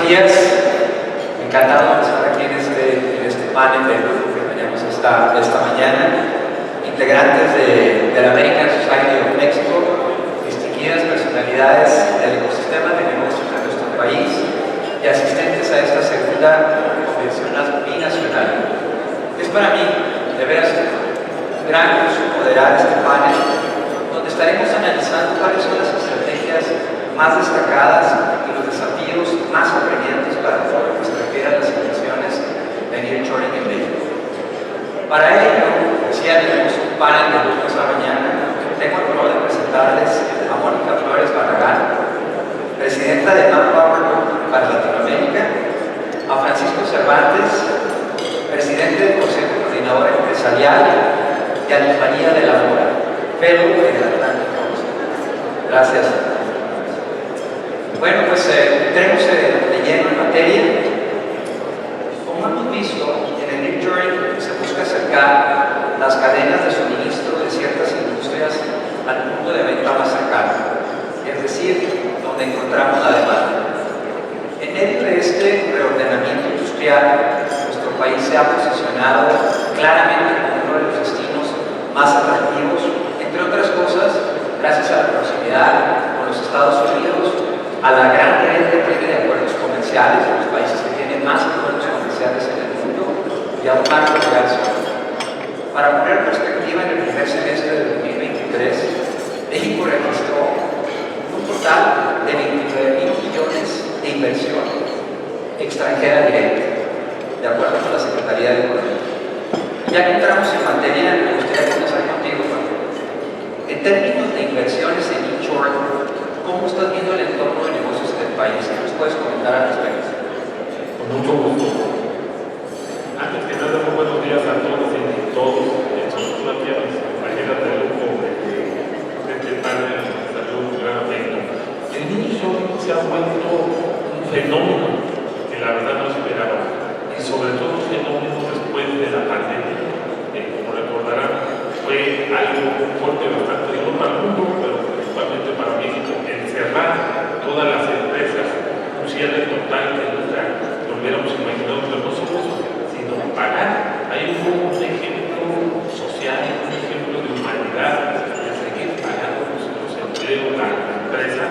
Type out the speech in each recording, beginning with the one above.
días, encantado de estar aquí en este panel de lujo que tenemos esta mañana. Integrantes de la American Society of Mexico, distinguidas personalidades del ecosistema de negocios de nuestro país y asistentes a esta segunda convención binacional. Es para mí, de veras, un gran gusto moderar este panel, donde estaremos analizando cuáles son las estrategias más destacadas y los desafíos más apremiantes para todo lo que se refiere a las inversiones en nearshoring en México. Para ello, decía, tenemos un panel de lujo esta mañana. Tengo el honor de presentarles a Mónica Flores Barragán, presidenta de Manpower Group para Latinoamérica, a Francisco Cervantes, presidente del Consejo Coordinador Empresarial, y a Luis María de la Mora, fellow en el Atlantic Coast. Gracias. Bueno, pues entremos de lleno en materia. Como hemos visto, en el nearshoring se busca acercar las cadenas de suministro de ciertas industrias al punto de venta más cercano, es decir, donde encontramos la demanda. En medio de este reordenamiento industrial, nuestro país se ha posicionado claramente como uno de los destinos más atractivos, entre otras cosas, gracias a la proximidad con los Estados Unidos, a la gran red que tiene de acuerdos comerciales, de los países que tienen más acuerdos comerciales en el mundo, y a un marco legal sólido. Para poner perspectiva, en el primer semestre de 2023, México registró un total de 29,000 millones de inversión extranjera directa, de acuerdo con la Secretaría de Economía. Ya que entramos en materia, me gustaría comenzar contigo, Juan. En términos de inversiones en nearshoring, ¿cómo estás viendo el entorno de negocios del país? ¿Qué nos puedes comentar al respecto? Con mucho gusto. Antes que nada, muy buenos días a todos y todos. Sobre todo aquí a mis compañeras de lujo de este panel de salud, un gran afecto. El nearshoring se ha vuelto un fenómeno que la verdad no esperaba. Y sobre todo un fenómeno después de la pandemia. Como recordarán, fue algo fuerte bastante, no para el mundo, pero principalmente para México, encerrar todas las empresas, un cierre total que nunca lo hubiéramos imaginado, pero no solo eso, sino pagar. Ahí hubo un ejemplo social, un ejemplo de humanidad, de seguir pagando los empleos, la empresa,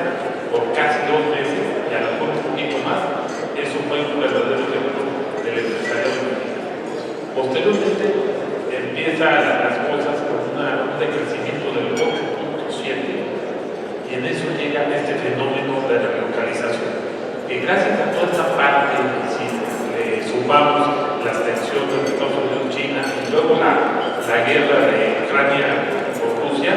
por casi 2 meses, y a lo mejor un poquito más. Eso fue un verdadero ejemplo del empresariado. Posteriormente, empiezan las cosas con un decrecimiento del 8.7%. Y en eso llega este fenómeno de relocalización. Y gracias a toda esta parte, si le sumamos las tensiones de Estados Unidos, China y luego la guerra de Ucrania por Rusia,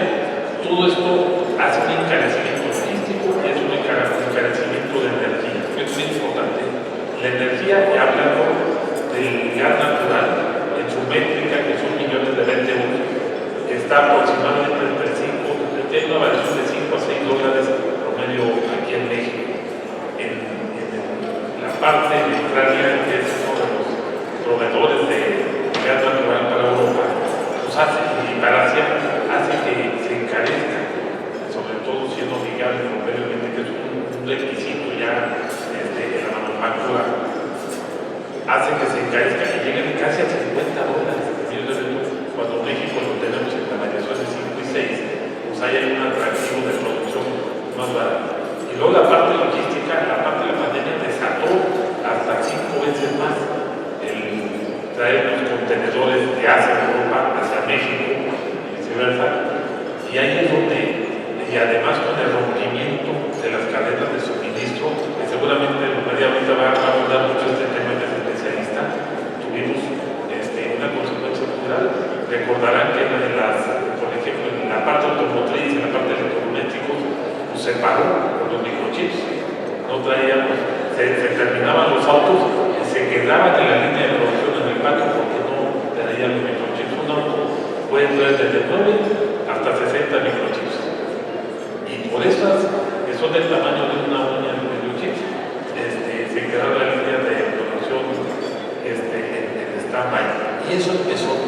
todo esto hace un encarecimiento logístico y es un encarecimiento de energía. Es muy importante. La energía, hablando del gas natural, en su métrica, que son millones de BTU, está aproximadamente entre 5, tiene una variación de 5 a 6 dólares promedio aquí en México. En la parte de Ucrania, que es uno de los proveedores de gas natural para Europa, pues y para Asia, hace que se encarezca, sobre todo siendo amigable convenientemente, que es un requisito ya en la manufactura, hace que se encarezca y lleguen casi a 50 dólares. Cuando México lo tenemos en la variación de 5 y 6, pues hay un atractivo de producción más barato. Y luego la parte logística, la parte de la pandemia desató hasta 5 veces más el traer los contenedores de Asia, Europa, hacia México y viceversa. Y ahí es donde, y además con el rompimiento de las cadenas de suministro, que seguramente María ahorita va a abordar mucho este tema que es especialista, tuvimos una consecuencia cultural. Recordarán que por ejemplo, en la parte automotriz, en la parte de electrodomésticos, pues se paró por los microchips. No traíamos, se terminaban los autos y se quedaban en la línea de producción en el patio porque no traían los microchips. Un auto puede traer desde 9 hasta 60 microchips. Y por esas, que son del tamaño de una uña de microchips, se quedaba la línea de producción en stand-by. Y eso empezó a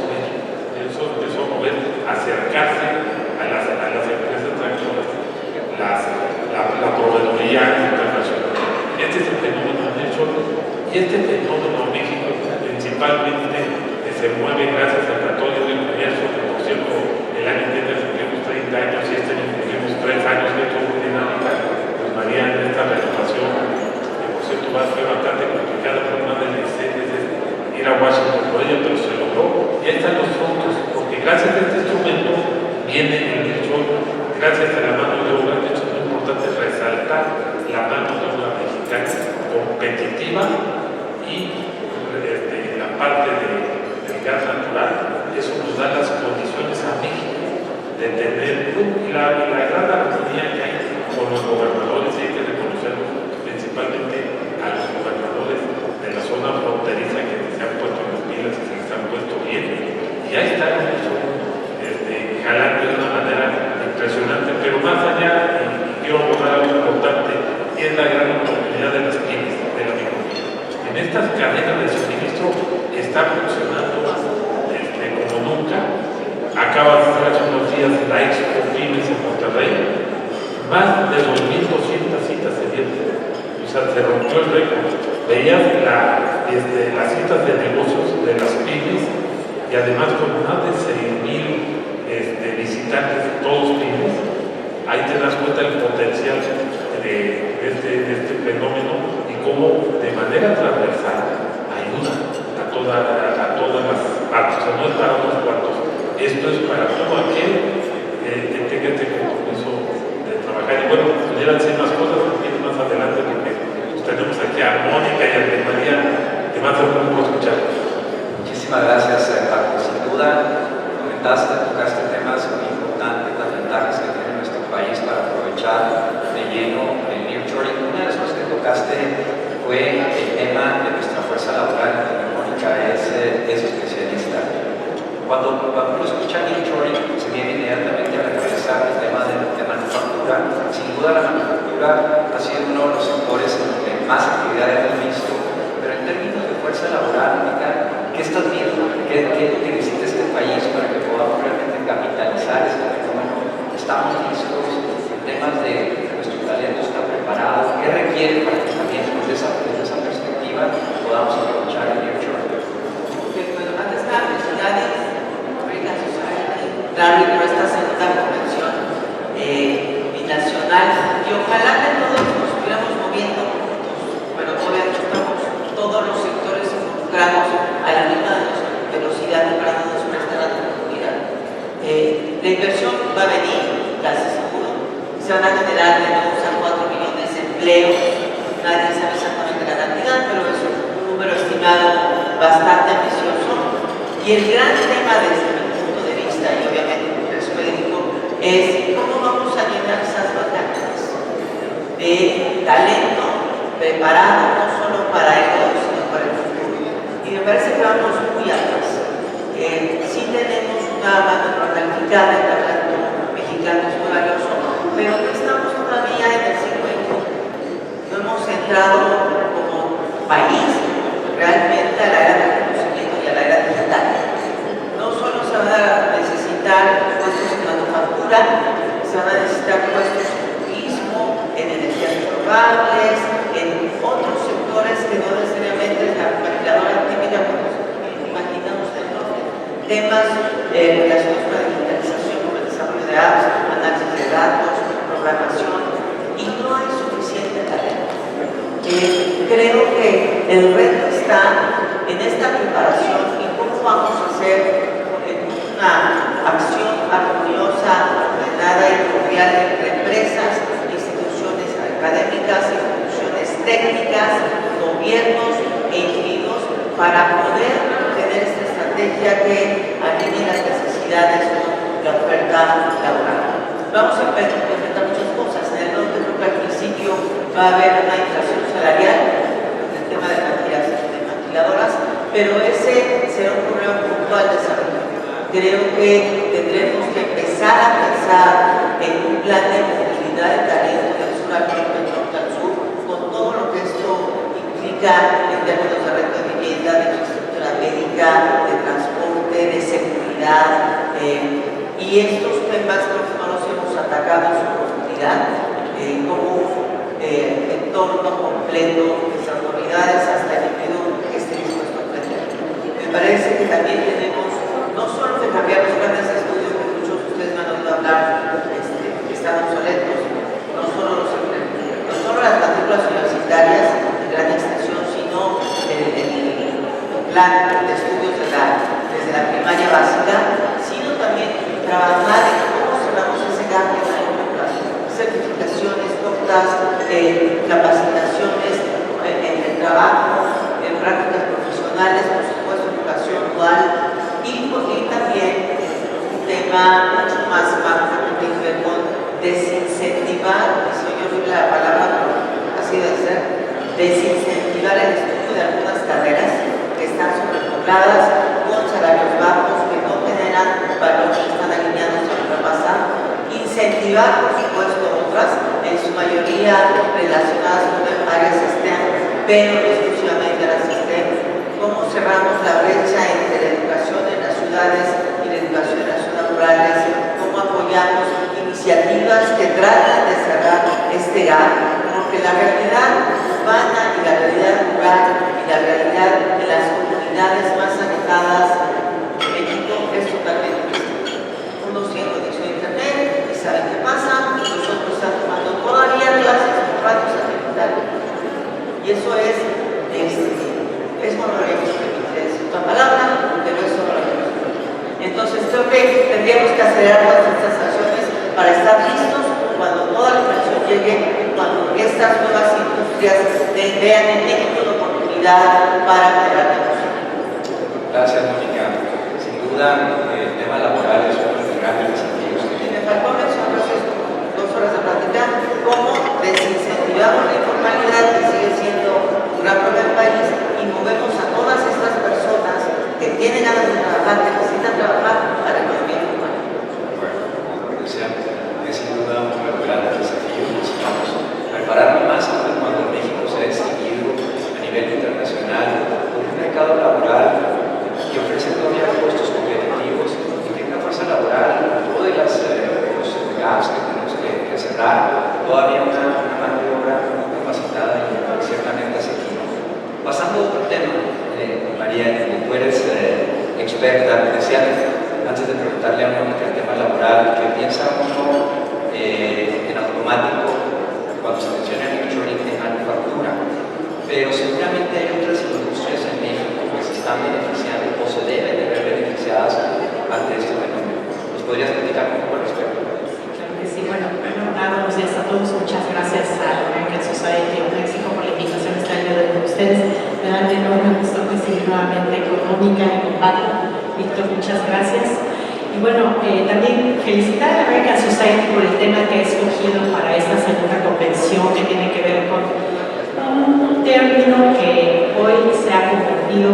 mover, acercarse a las empresas tractoras, la proveeduría internacional. Este es el fenómeno de hecho Y este fenómeno en México principalmente se mueve gracias al Tratado del Comercio, que por cierto el año que viene cumplimos 30 años y este año cumplimos 3 años, que es muy dinámica, pues María, en esta renovación, que por cierto va a ser bastante complicada por una de las series de ir a Washington por ella, pero se logró. Y ahí están los frutos, porque gracias a este instrumento viene el nearshoring, gracias a la mano de obra. De hecho, es muy importante resaltar la mano de obra mexicana competitiva y la parte del gas natural. Eso nos da las condiciones a México de tener la gran armonía que hay con los gobernadores, y hay que reconocerlos, principalmente a los gobernadores de la zona fronteriza que se han puesto en las pilas y se han puesto bien. Y ahí está eso, jalando de una manera impresionante, pero más allá, y quiero abordar algo importante, y es la gran oportunidad de las pymes, de la economía. En estas cadenas de suministro está funcionando como nunca. Acaba de ser hace unos días la Expo Pymes en Monterrey, más de 2.200 citas se dieron. O sea, se rompió el récord. Veías las citas de negocios de las pymes y además con más de 6.000 visitantes, todos pymes. Ahí te das cuenta del potencial de este fenómeno y cómo de manera transversal ayuda a todas las partes. O sea, no es para unos cuantos, esto es para todo aquel que tenga este compromiso de trabajar. Y bueno, pudieran ser más cosas más adelante, porque pues, tenemos aquí a Mónica y a María, que más de uno puedo escuchar. Muchísimas gracias, Paco. Sin duda, tocaste temas muy importantes, las ventajas que tiene nuestro país para aprovechar de lleno el nearshoring. Una de las cosas que tocaste fue el tema de nuestra fuerza laboral, donde Mónica es especialista. Cuando uno escucha nearshoring, se viene inmediatamente a la cabeza el tema de manufactura. Sin duda, la manufactura ha sido uno de los sectores en los que más actividades hemos visto, pero en términos de fuerza laboral, Mónica, ¿qué estás viendo? ¿Qué necesita este país para que podamos realmente capitalizar este fenómeno? ¿Estamos listos? ¿En temas de nuestro talento está preparado? ¿Qué requiere para que también desde esa perspectiva podamos aprovechar el nearshoring? Antes de las felicidades, American Society, Larry, por esta segunda convención binacional, y ojalá que todos nos estuviéramos moviendo juntos, pero todavía no estamos todos los sectores involucrados a la misma velocidad para no nos prestar la oportunidad. La inversión va a venir, casi seguro, se van a generar de 2 a 4 millones de empleos, nadie sabe exactamente la cantidad, pero es un número estimado bastante ambicioso. Y el gran tema desde mi punto de vista, y obviamente como médico, es cómo vamos a llenar esas vacantes de talento preparado no solo para el hoy, sino para el futuro. Y me parece que vamos muy atrás. Sí tenemos una mano calificada de talento mexicano, es muy valioso, pero no estamos todavía en el siglo XXI. No hemos entrado como país realmente a la era del conocimiento y a la era digital. No solo se van a necesitar puestos en manufactura, se van a necesitar puestos en turismo, en energías renovables, en otros sectores que no necesariamente la maquiladora típica como imaginamos del norte. Temas relacionados con la digitalización, con el desarrollo de apps, análisis de datos, programación, y no hay suficiente talento. Creo que el reto está en esta preparación y cómo vamos a hacer una acción armoniosa, ordenada y cordial entre empresas, instituciones académicas, instituciones técnicas, gobiernos e individuos para poder tener esta estrategia que alinee las necesidades con la oferta laboral. Vamos a enfrentar muchas cosas. En el norte creo que al principio va a haber una inflación salarial, el tema de maquiladoras, pero ese será un problema puntual de salud. Creo que tendremos que empezar a pensar en un plan de movilidad de talento del sur al norte, del norte al sur, con todo lo que esto implica en términos de reto de vivienda, de infraestructura médica, de transporte, de seguridad, y estos temas creo que no los hemos atacado en su profundidad, como un entorno completo, desde autoridades hasta el individuo parece que también tenemos no solo que cambiar los planes de estudio, que muchos de ustedes me han oído hablar, que están obsoletos, no solo las matrículas universitarias de gran extensión, sino el plan de estudios desde la primaria básica, sino también trabajar en cómo cerramos ese gap en las certificaciones, notas, capacitaciones en el trabajo, en prácticas profesionales, por supuesto, educación dual, y también un tema mucho más macro que tiene que ver con desincentivar, si yo digo la palabra, pero así debe ser, desincentivar el estudio de algunas carreras que están sobrepobladas, con salarios bajos, que no generan valores que están alineados a lo que pasa, incentivar, por supuesto, otras, en su mayoría relacionadas con áreas STEM, pero exclusivamente las STEM. Cómo cerramos la brecha entre la educación en las ciudades y la educación en las zonas rurales, cómo apoyamos iniciativas que tratan de cerrar este gap, porque la realidad urbana y la realidad rural y la realidad de las comunidades más alejadas de México es totalmente distinta. Unos tienen conexión a internet y saben qué pasa, los otros están tomando todavía clases con radio satelital, y eso es monorealismo, es otra palabra, pero es monorealismo. Entonces creo que tendríamos que acelerar todas estas acciones para estar listos cuando toda la inversión llegue, cuando estas nuevas industrias vean en México una oportunidad para generar negocio. Gracias, Mónica. Sin duda, el tema laboral es uno de los grandes desafíos que tiene. Me faltó mencionar 2 horas de plática, cómo desincentivamos la informalidad, que sigue siendo un gran problema del país, y movemos a todas estas personas que tienen ganas de trabajar, que necesitan trabajar, a la economía informal. Bueno, es sin duda uno de los grandes desafíos. Necesitamos prepararnos más cuando México se ha distinguido a nivel internacional por un mercado laboral que ofrece todavía puestos competitivos y tiene una fuerza laboral, todos los gaps que tenemos que cerrar, todavía una mano de obra muy capacitada y ciertamente asequible. Pasando a otro tema, María, tú eres experta, decía antes de preguntarle a Mónica el tema laboral, que piensa uno en automático cuando se menciona el nearshoring en manufactura, pero seguramente hay otras industrias en México que se están beneficiando o se deben de ver beneficiadas ante este fenómeno. ¿Nos podrías platicar un poco al respecto? Claro que sí. Bueno, buenos días a todos. Muchas gracias a American Society of Mexico por la invitación a estar el día de ustedes. Me da un enorme gusto coincidir nuevamente con Mónica y con Paco. Víctor, muchas gracias. Y bueno, también felicitar a la American Society por el tema que ha escogido para esta segunda convención, que tiene que ver con un término que hoy se ha convertido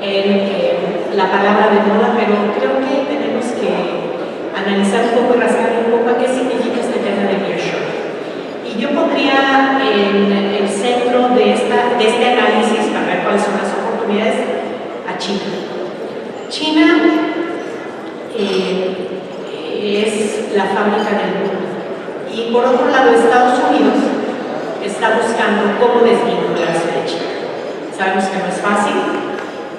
en la palabra de moda, pero creo que tenemos que analizar un poco y rascar un poco a qué significa este tema de nearshoring. Y yo pondría en el centro de este análisis, para ver cuáles son las oportunidades, a China. China es la fábrica del mundo. Y por otro lado, Estados Unidos está buscando cómo desvincularse de China. Sabemos que no es fácil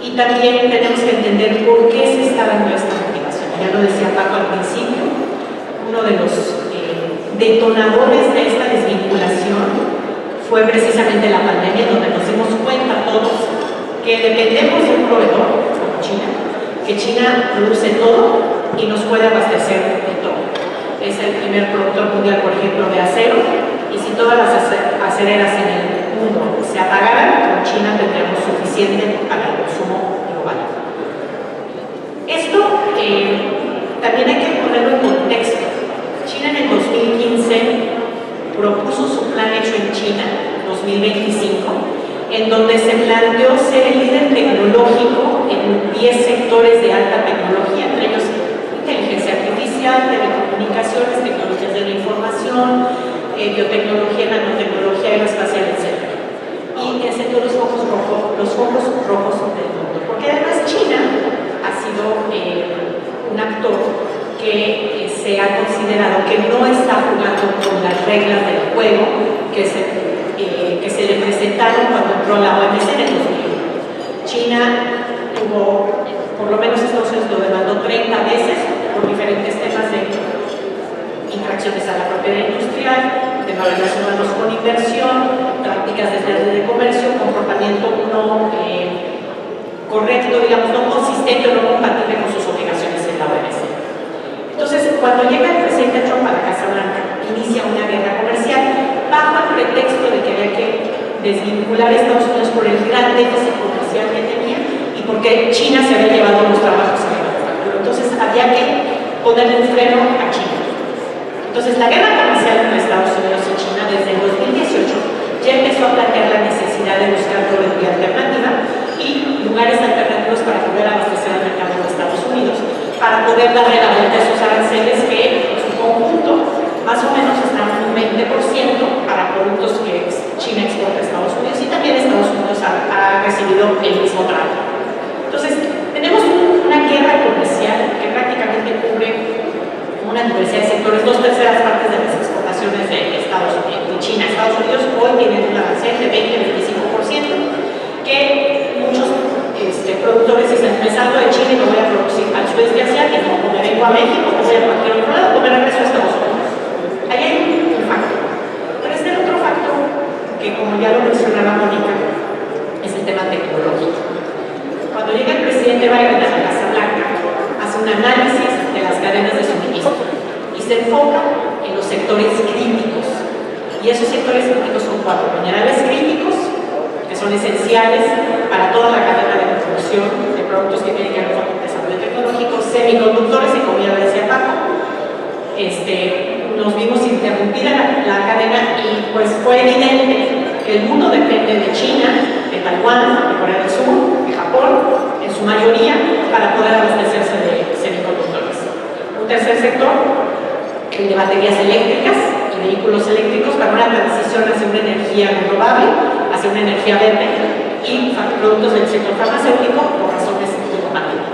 y también tenemos que entender por qué se está dando esta motivación. Ya lo decía Paco al principio, uno de los detonadores de esta desvinculación fue precisamente la pandemia, donde nos dimos cuenta todos que dependemos de un proveedor como China, que China produce todo y nos puede abastecer de todo. Es el primer productor mundial, por ejemplo, de acero, y si todas las acereras en el mundo se apagaran, con China tendríamos suficiente para el consumo global. Esto también hay que ponerlo en contexto. China en el 2015 propuso su plan hecho en China, 2025, en donde se planteó ser el líder tecnológico en 10 sectores de alta tecnología, entre ellos inteligencia artificial, telecomunicaciones, tecnologías de la información, biotecnología, nanotecnología, aeroespacial, etc. Y ese todos los focos rojos del mundo. Porque además China ha sido un actor que se ha considerado que no está jugando con las reglas del juego que se le presentaron cuando entró a la OMC en el 2001. China tuvo a veces por diferentes temas de infracciones a la propiedad industrial, temas relacionados con inversión, prácticas desleales de comercio, comportamiento no correcto, digamos, no consistente o no compatible con sus obligaciones en la OMC. Entonces, cuando llega el presidente Trump a la Casa Blanca, inicia una guerra comercial bajo el pretexto de que había que desvincular a Estados Unidos por el gran déficit comercial que tenía y porque China se había llevado los trabajos en la manufactura. Entonces, había que ponerle un freno a China. Entonces, la guerra comercial entre Estados Unidos y China desde el 2018 ya empezó a plantear la necesidad de buscar proveeduría alternativa y lugares alternativos para poder abastecer al mercado de Estados Unidos, para poder darle la vuelta a esos aranceles que en su conjunto más o menos están un 20% para productos que China exporta a Estados Unidos y también Estados Unidos ha recibido el mismo trato. Entonces, tenemos una guerra comercial que prácticamente cubre una diversidad de sectores, 2/3 partes de las exportaciones de China a Estados Unidos hoy tienen un arancel de 20-25%, que muchos productores dicen, empezando de China y no voy a producir al sudeste asiático, o me vengo a México, o voy a cualquier otro lado, o me regreso a Estados Unidos. Ahí hay un factor. Pero este otro factor, que como ya lo mencionaba Mónica, es el tema tecnológico. Cuando llega el presidente Biden a la Casa Blanca, hace un análisis de las cadenas de suministro y se enfoca en los sectores críticos. Y esos sectores críticos son 4: minerales críticos, que son esenciales para toda la cadena de producción de productos que tienen que ver con el desarrollo tecnológico, semiconductores, y como ya lo decía Paco, nos vimos interrumpida la cadena y pues fue evidente que el mundo depende de China, de Taiwán, de Corea del Sur, de Japón, en su mayoría, para poder abastecerse de semiconductores. Un tercer sector, el de baterías eléctricas y vehículos eléctricos para una transición hacia una energía renovable, hacia una energía verde, y productos del sector farmacéutico por razones climáticas.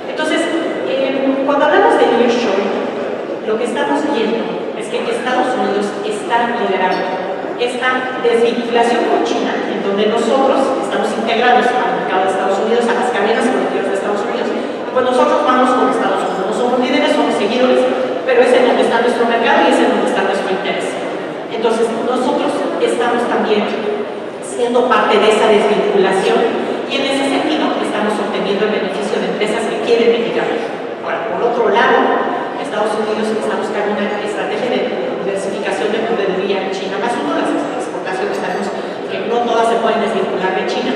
Entonces, cuando hablamos de nearshoring, lo que estamos viendo es que Estados Unidos está liderando esta desvinculación con China, en donde nosotros estamos integrados al mercado de Estados Unidos, a las cadenas productivas de Estados Unidos, y pues nosotros vamos con Estados Unidos, no somos líderes, somos seguidores, pero es en donde está nuestro mercado y es en donde está nuestro interés. Entonces, nosotros estamos también siendo parte de esa desvinculación y en ese sentido estamos obteniendo el beneficio de empresas que quieren venir a México. Ahora, por otro lado, Estados Unidos está buscando una estrategia de diversificación de proveeduría en China, más uno de las exportaciones. Sabemos que no todas se pueden desvincular de China,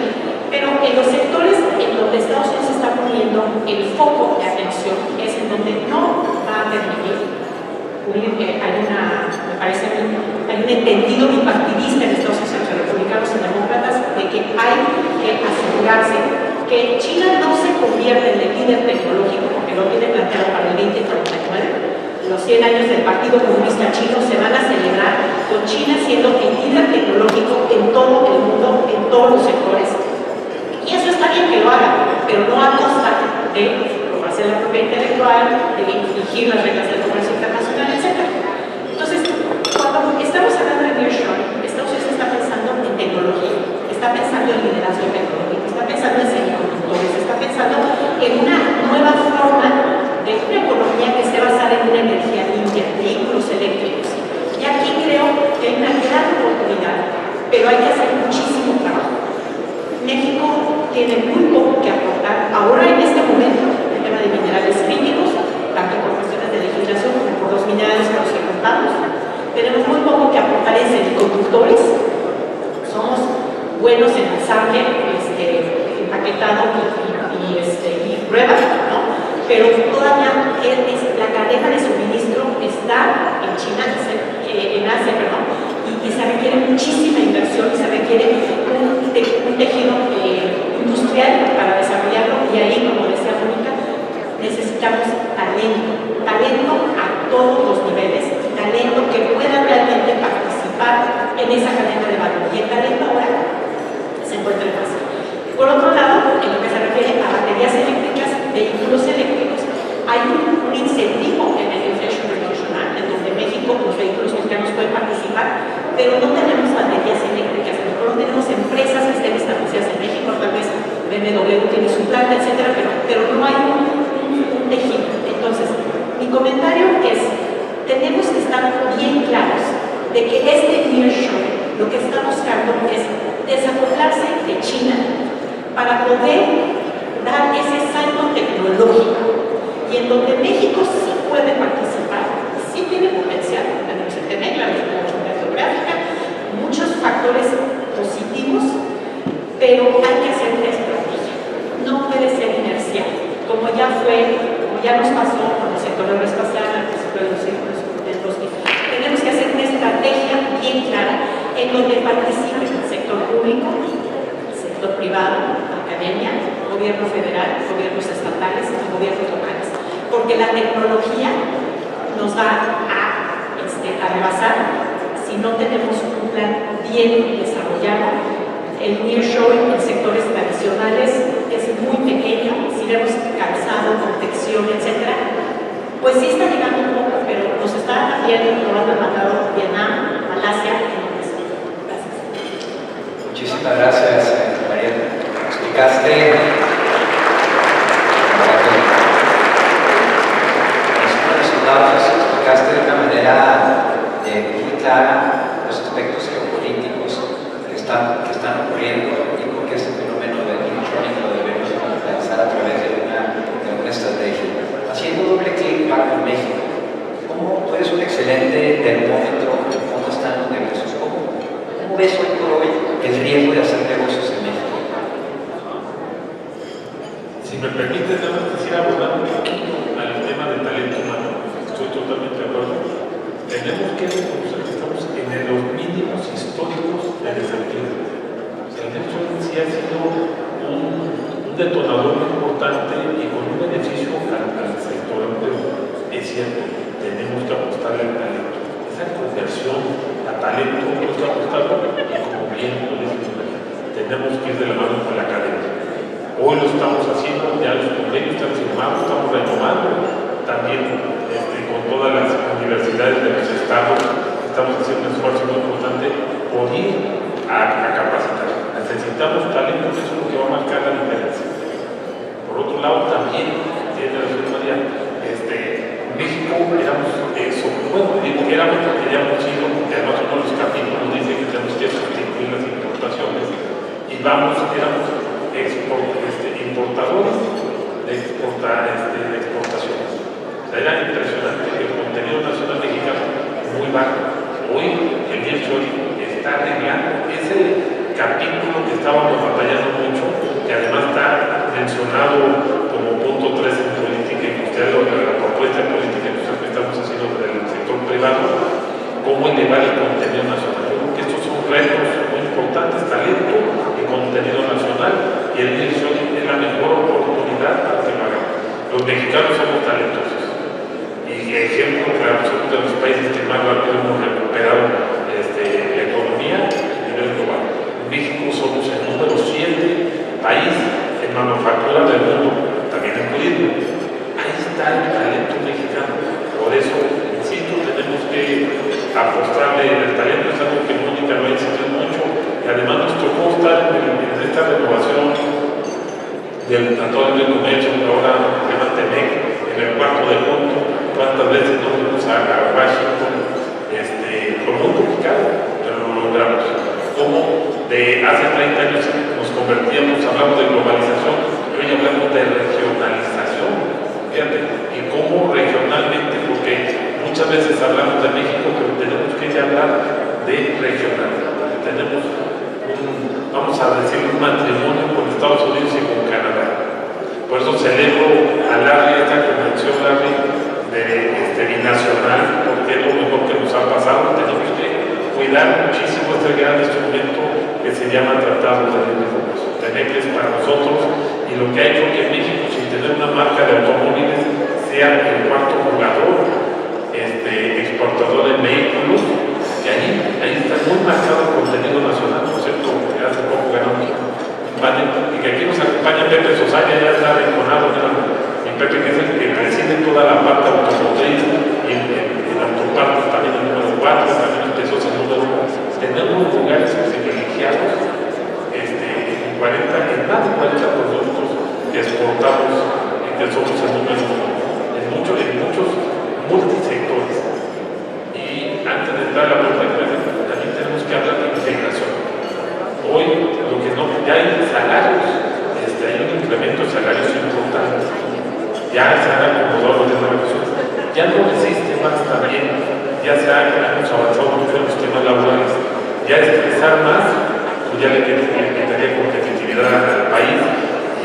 pero en los sectores en donde Estados Unidos está poniendo el foco de atención es en donde no va a permitir, me parece a mí, hay un entendido bipartidista en Estados Unidos entre republicanos y demócratas de que hay que asegurarse que China no se convierta en el líder tecnológico, porque lo tiene planteado para el 2039. Los 100 años del Partido Comunista Chino se van a celebrar con China siendo el líder tecnológico en todo el mundo, en todos los sectores. Y eso está bien que lo haga, pero no a costa de robarse la propiedad intelectual, de infringir las reglas del comercio internacional, etc. Entonces, cuando estamos hablando de nearshoring, Estados Unidos está pensando en tecnología, está pensando en liderazgo tecnológico, está pensando en semiconductores, está pensando en una nueva forma de una economía que esté basada en una energía limpia, vehículos eléctricos. Y aquí creo que hay una gran oportunidad, pero hay que hacer muchísimo trabajo. México tiene muy poco que aportar ahora en este momento en el tema de minerales críticos, tanto por cuestiones de legislación como por los minerales con los que contamos. Tenemos muy poco que aportar en semiconductores. Somos buenos en ensamble, empaquetado y prueba, ¿no? Pero todavía la cadena de suministro está en China, en Asia, perdón, y se requiere muchísima inversión y se requiere un tejido industrial para desarrollarlo, y ahí, como decía Mónica, necesitamos talento a todos los niveles, talento que pueda realmente participar en esa cadena de valor, y el talento ahora se encuentra en Asia. Por otro lado, en lo que se refiere a baterías eléctricas, vehículos eléctricos, hay un incentivo en el Inflation Reduction Act, en donde México, los vehículos mexicanos pueden participar, pero no tenemos baterías eléctricas, no tenemos empresas que estén establecidas en México, tal vez BMW tiene su planta, etcétera, pero no hay un tejido. de que este nearshoring lo que está buscando es desacoplarse de China para poder dar ese salto tecnológico y en donde México sí puede participar, sí tiene potencial, tenemos el TEMEC, la región geográfica, muchos factores positivos, pero hay que hacer una estrategia, no puede ser inercial, como ya nos pasó con el sector aeroespacial, al principio de los ciclos de 2000. Tenemos que hacer una estrategia bien clara en donde participe el sector público, el sector privado, academia, gobierno federal, gobiernos estatales y gobiernos locales, porque la tecnología nos va a rebasar si no tenemos un plan bien desarrollado. El nearshoring en sectores tradicionales es muy pequeño, si vemos calzado, confección, etc., pues sí está llegando un poco, pero nos está también robando el mandado Vietnam, Malasia y Indonesia. Gracias. Muchísimas gracias, Mariana. Explicaste de una manera muy clara los aspectos geopolíticos que están ocurriendo y por qué ese fenómeno del nearshoring lo debemos analizar a través de una estrategia. Haciendo doble clic con México, tú eres un excelente termómetro de cómo están los negocios. ¿Cómo ves hoy por hoy el riesgo de hacer negocios en México? Si me permite, quisiera abordar un poquito al tema del talento humano. Estoy totalmente de acuerdo. Tenemos que reconocer que estamos en los mínimos históricos de desempleo. El nearshoring sí ha sido un detonador muy importante y con un beneficio al sector empleo. Es cierto, tenemos que apostarle al talento. Esa conversión a talento tenemos que apostarlo y como bien lo dice, tenemos que ir de la mano con la academia. Hoy lo estamos haciendo, ya los convenios están firmados, estamos retomando también con todas las universidades de los estados, estamos haciendo un esfuerzo muy importante por ir a capacitar. Necesitamos talento, eso es lo que va a marcar la diferencia. Por otro lado, también, tiene razón María, México éramos porque hayamos sido, porque además uno de los capítulos dice que tenemos que sustituir las importaciones y éramos importadores de exportaciones. O sea, era impresionante el contenido nacional mexicano muy bajo. Hoy el nearshoring está arreglando ese capítulo que estábamos batallando mucho, que además está mencionado como punto 3 en política industrial o en la propuesta de política industrial que estamos haciendo del sector privado, cómo elevar el contenido nacional. Yo creo que estos son retos muy importantes, talento y contenido nacional, y el nearshoring es la mejor oportunidad para que lo hagamos. Los mexicanos somos talentosos. Y ejemplo, claro, somos de los países que más rápido hemos recuperado la economía a nivel global. En México somos el número 7 país en manufactura del mundo, también en turismo. Ahí está el talento mexicano. Por eso, insisto, tenemos que apostarle el talento, es algo que Mónica lo ha insistido mucho, y además nos tocó estar en esta renovación del Tratado de Comercio, que ahora se llama TEMEC, en el 4 de junio. ¿Cuántas veces nos fuimos a Washington? Fue muy complicado, pero lo logramos. Como de hace 30 años nos convertíamos, hablamos de globalización, y hoy hablamos de regionalización. Fíjate, y cómo regionalmente, porque muchas veces hablamos de México, pero tenemos que ya hablar de regional. Tenemos vamos a decir, un matrimonio con Estados Unidos y con Canadá. Por eso celebro a Larry, esta convención Larry, de binacional, porque es lo mejor que nos ha pasado. Tenemos que cuidar muchísimo este gran instrumento que se llama Tratado de Libre Comercio. TEMEC para nosotros, y lo que ha hecho que México, sin tener una marca de automóviles, sea el cuarto jugador exportador de vehículos, que ahí está muy marcado el contenido nacional. Por cierto, que hace poco ganamos un panel, y que aquí nos acompaña Pepe Sosaya, ya está arrinconado, y Pepe, que es el que preside toda la parte automotriz, y en autopartes también el número 4, también empezó el número 1. Tenemos lugares privilegiados en más de 40 productos que exportamos, y que somos el número 1 en muchos multisectores. Y antes de entrar a la pregunta, ya hay salarios, hay un incremento de salarios importante, ya se han acomodado de negocios, ya no existe más también, ya hemos avanzado mucho en los temas laborales, ya estresar más, pues ya le quitaría competitividad al país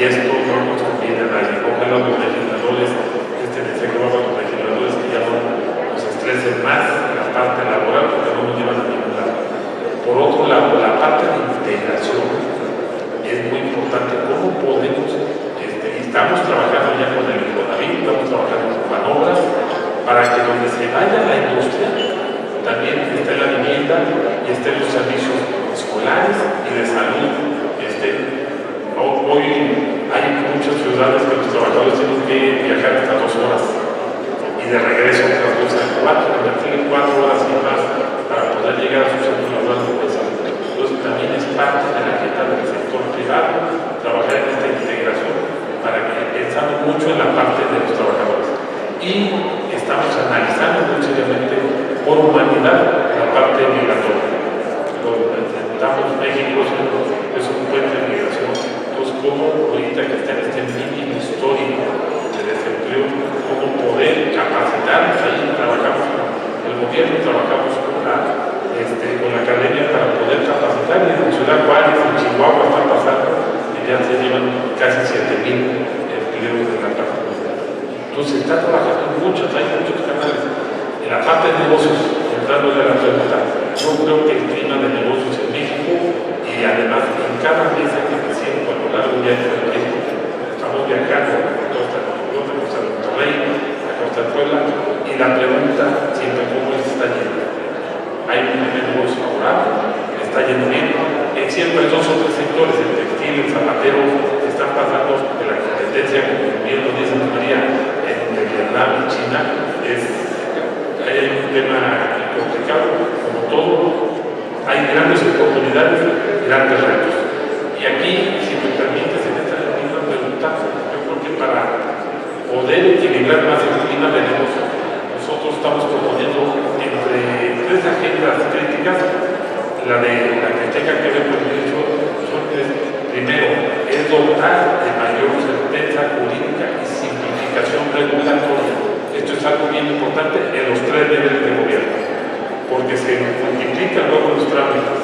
y esto no nos conviene a nadie. Ojalá los legisladores, decía que vamos a los legisladores que ya no nos estresen más en la parte laboral porque no nos llevan a ningún lado. Por otro lado, la parte de integración es muy importante. ¿Cómo podemos? Estamos trabajando ya con el Infonavit, estamos trabajando con Banobras, para que donde se vaya la industria también esté la vivienda y estén los servicios escolares y de salud. Hoy hay muchas ciudades que los trabajadores tienen que viajar hasta 2 horas y de regreso otras 2 a 4, tienen 4 horas y más para poder llegar a sus centros laborales de salud. Entonces también es parte de la agenda del sector privado trabajar en esta integración para que pensamos mucho en la parte de los trabajadores. Y estamos analizando muy seriamente por humanidad la parte migratoria. México es un puente de migración. Entonces, ¿cómo ahorita que está en este mínimo histórico de desempleo, cómo poder capacitarnos? Ahí trabajamos con el gobierno, trabajamos con la academia para poder capacitar. Y en Ciudad Juárez, en Chihuahua, está pasando y ya se llevan casi 7,000 empleos de la parte. Entonces, está trabajando hay muchos canales. En la parte de negocios, entrándole a la pregunta, yo creo que el clima de negocios en México y además en cada mesa que me siento a lo largo de México, estamos viajando a Costa de Monterrey, a Costa de Puebla, y la pregunta siempre cómo está yendo. Hay un negocio favorable, está yendo bien. Siempre hay 2 o 3 sectores, el textil, el zapatero, están pasando de la competencia, como bien lo dice María, entre Vietnam y China, hay un tema complicado, como todo, hay grandes oportunidades, grandes retos. Y aquí, si me permites, en esta misma pregunta, yo creo que para poder equilibrar más el clima de negocio, nosotros estamos proponiendo entre 3 agendas críticas, la que tenga que ver con el derecho, son 3. Primero, es dotar de mayor certeza jurídica y simplificación regulatoria. Esto es algo bien importante en los 3 niveles de gobierno, porque se multiplican luego los trámites.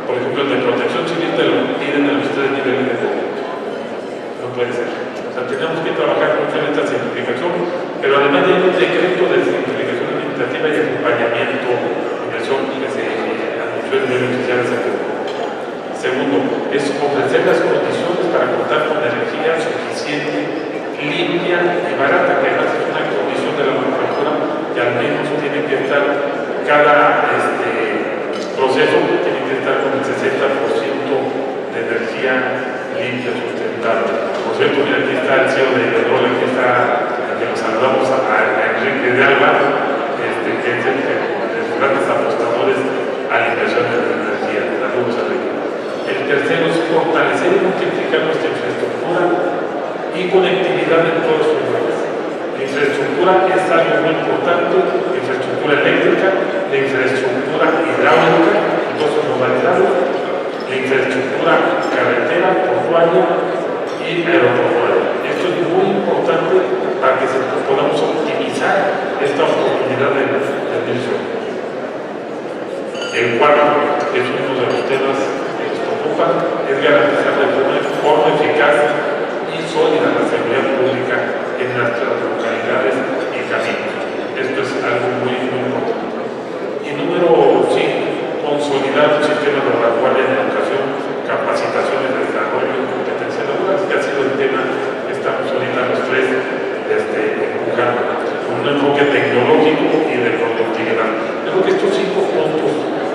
Por ejemplo, el de protección civil te lo piden a los 3 niveles de gobierno. No puede ser. O sea, tenemos que trabajar mucho en esta simplificación, pero además hay un decreto de simplificación administrativa y acompañamiento que se anunció en el oficial de salud. Segundo, es ofrecer las condiciones para contar con energía suficiente, limpia y barata, que además es una condición de la manufactura que al menos tiene que estar, cada proceso tiene que estar con el 60% de energía limpia, sustentable. Por cierto, mira, aquí está el CEO de Iberdrola, aquí está, que nos saludamos a Enrique de Alba, que es el de los grandes apostadores a la inversión de la energía. Saludos, Enrique. El tercero es fortalecer y multiplicar nuestra infraestructura y conectividad en todos sus lugares. La infraestructura es algo muy importante, la infraestructura eléctrica, la infraestructura hidráulica, en todas sus modalidades, la infraestructura carretera, portuaria y aeroportuaria. Esto es muy importante para que podamos optimizar esta oportunidad de inversión. El cuarto, que es uno de los temas que nos preocupan, es garantizar de forma eficaz y sólida la seguridad pública en nuestras localidades y caminos. Esto es algo muy, muy importante. Y número 5, consolidar un sistema de vanguardia en educación, capacitación y desarrollo de competencias laborales, que ha sido el tema que estamos ahorita los 3 empujando, con un enfoque tecnológico y de productividad. Yo creo que estos 5 puntos,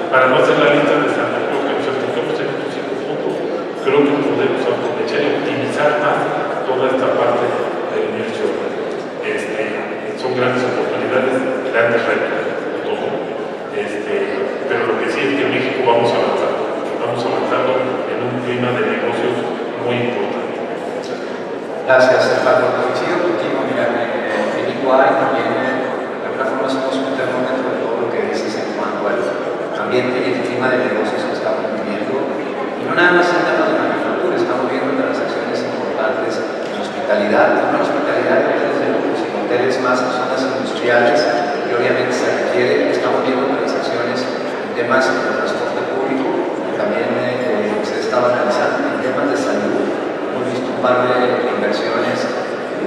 para no hacer la lista de Santa Cruz, que nos enfocamos en estos 5 puntos, creo que podemos aprovechar y optimizar más toda esta parte de la inversión. Son grandes oportunidades, grandes retos, pero lo que sí es que en México vamos avanzando en un clima de negocios muy importante. Gracias, Pablo. Coincido contigo, mira, en Iguay también de alguna forma somos un termómetro de todo lo que dices en cuanto al ambiente y el clima de negocios que estamos viviendo, y no nada más en temas de manufactura, hospitalidad, no la hospitalidad de hoteles de lujo, sino hoteles más en zonas industriales, y obviamente se requiere, estamos viendo transacciones en temas de transporte público, también se estaba analizando en temas de salud. Hemos visto un par de inversiones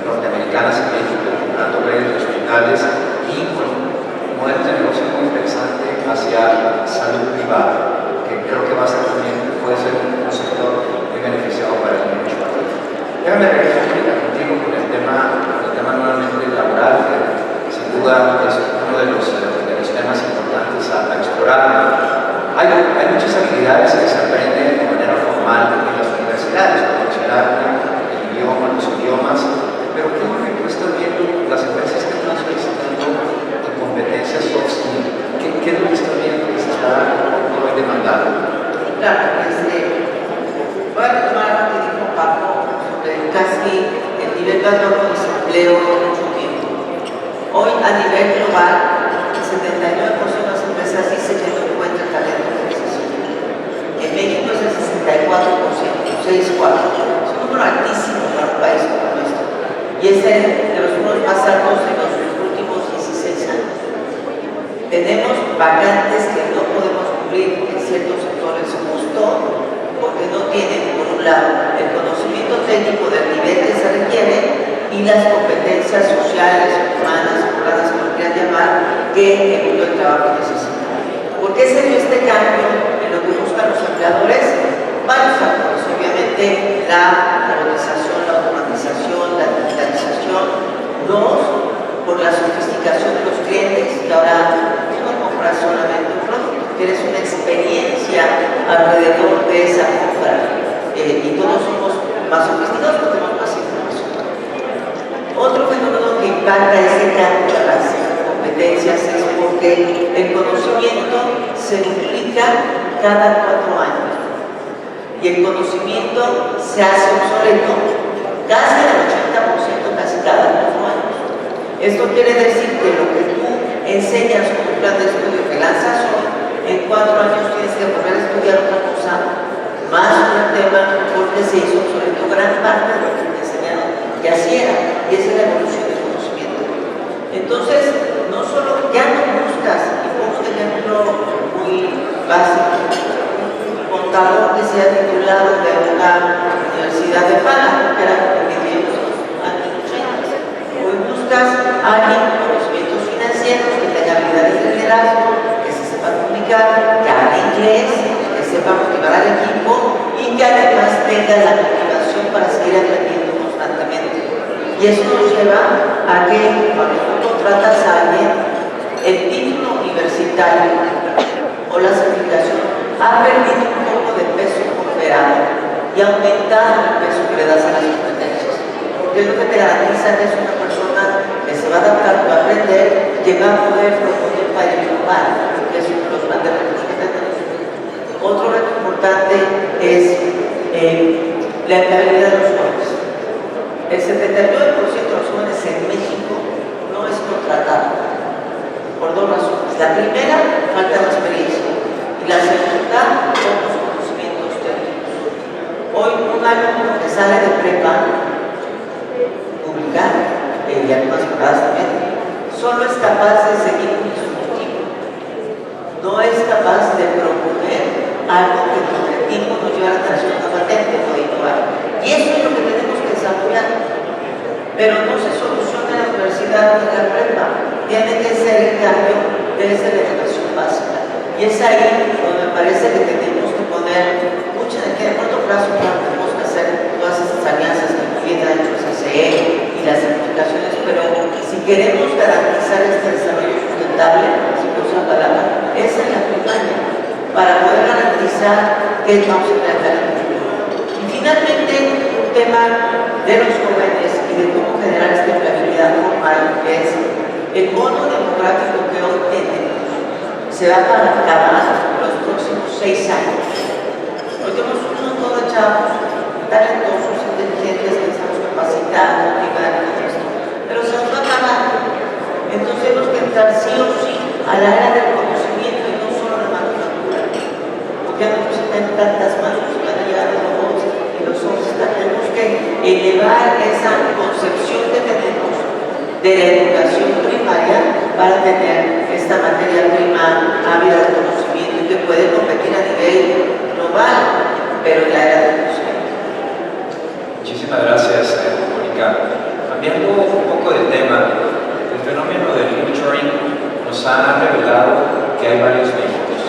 norteamericanas en México, comprando redes de hospitales y con modelos de negocio muy interesante hacia salud privada, que creo que va a ser también, puede ser un sector muy beneficiado para el medio. Déjame regresar contigo con el tema nuevamente laboral, que sin duda es uno de los temas importantes a explorar. Hay muchas habilidades que se aprenden de manera formal en las universidades, para mencionar el idioma, los idiomas, pero ¿qué es lo que tú estás viendo las empresas que están solicitando en competencias soft skill? ¿Qué es lo que estás viendo que se está hoy demandando? Claro, voy a retomar lo que dijo Paco sobre casi el nivel más bajo de desempleo de mucho tiempo. Hoy, a nivel global, el 79% de las empresas dicen que no encuentran talento que necesitan. En México es el 64%, 6,4%. Es un número altísimo para un país como el nuestro. Y es de los números más altos de los últimos 16 años. Tenemos vacantes que no podemos cubrir en ciertos sectores justo porque no tienen, por un lado, el conocimiento técnico del nivel que se requiere y las competencias sociales, humanas, las que lo quieran llamar, que el mundo del trabajo necesita. ¿Por qué se dio este cambio en lo que buscan los empleadores? Varios factores, obviamente la robotización, la automatización, la digitalización. Dos, por la sofisticación de los clientes, que ahora no compras solamente un producto, tienes una experiencia alrededor de esa compra, y todos somos más sofisticados porque tenemos más información. Otro fenómeno que impacta ese cambio de las competencias es porque el conocimiento se duplica cada 4 años y el conocimiento se hace obsoleto casi el 80%, casi cada 4 años. Esto quiere decir que lo que tú enseñas con un plan de estudio que lanzas hoy, en 4 años tienes que volver a estudiar otra cosa, más un tema, porque se hizo obsoleto gran parte de lo que te enseñaron, que así era, y esa es la evolución del conocimiento. Entonces, no solo ya no buscas, y pongo un ejemplo muy básico, un contador que sea titulado de una universidad de paga, que era lo que vivimos en los años 80. Hoy buscas a alguien con conocimientos financieros, que tenga habilidades de liderazgo, que se sepa comunicar, que hable inglés, que sepa motivar al equipo y que además tenga la motivación para seguir aprendiendo constantemente. Y eso nos lleva a que cuando tú contratas a alguien, el título universitario o la certificación ha perdido un poco de peso comparado y ha aumentado el peso que le das a las competencias. Porque es lo que te garantiza que es una persona que se va a adaptar a aprender, que va a poder proponer para el global, que es uno de los grandes retos que tenemos. Otro reto importante es la empleabilidad de los jóvenes. El 79% de los jóvenes en México no es contratado por 2 razones. La primera, falta de experiencia, y la segunda, pocos conocimientos técnicos. Hoy un alumno que sale de prepa pública, y algunas privadas también, solo es capaz de seguir un instructivo, no es capaz de proponer algo que el objetivo nos lleva a la creación de una patente o de innovar. Y eso es lo que tenemos que desarrollar. Pero no se soluciona en la universidad ni en la prepa. Tiene que ser el cambio desde la educación básica. Y es ahí donde me parece que tenemos que poner mucha energía. A corto plazo, claro, tenemos que hacer todas esas alianzas que muy bien ha hecho el CCE y las certificaciones, pero si queremos garantizar este desarrollo sustentable, si no usa la palabra, es en la primaria, para poder garantizar que vamos a tener en el futuro. Y finalmente, un tema de los jóvenes y de cómo generar esta empleabilidad formal, que es el bono demográfico que hoy tenemos, se va a acabar los próximos 6 años. Hoy tenemos un montón de chavos talentosos, inteligentes, que estamos capacitando, motivando, pero se nos va a acabar. Entonces tenemos que entrar sí o sí a la era del conocimiento y no solo la manufactura, porque ya no se tienen tantas manos, van a llegar los robots y los hombres, tenemos que elevar esa concepción que tenemos de la educación primaria para tener esta materia prima ávida de conocimiento y que puede competir a nivel global, pero en la era del conocimiento. Muchísimas gracias, Mónica. Cambiando un poco de tema, el fenómeno del nearshoring nos ha revelado que hay varios Méxicos.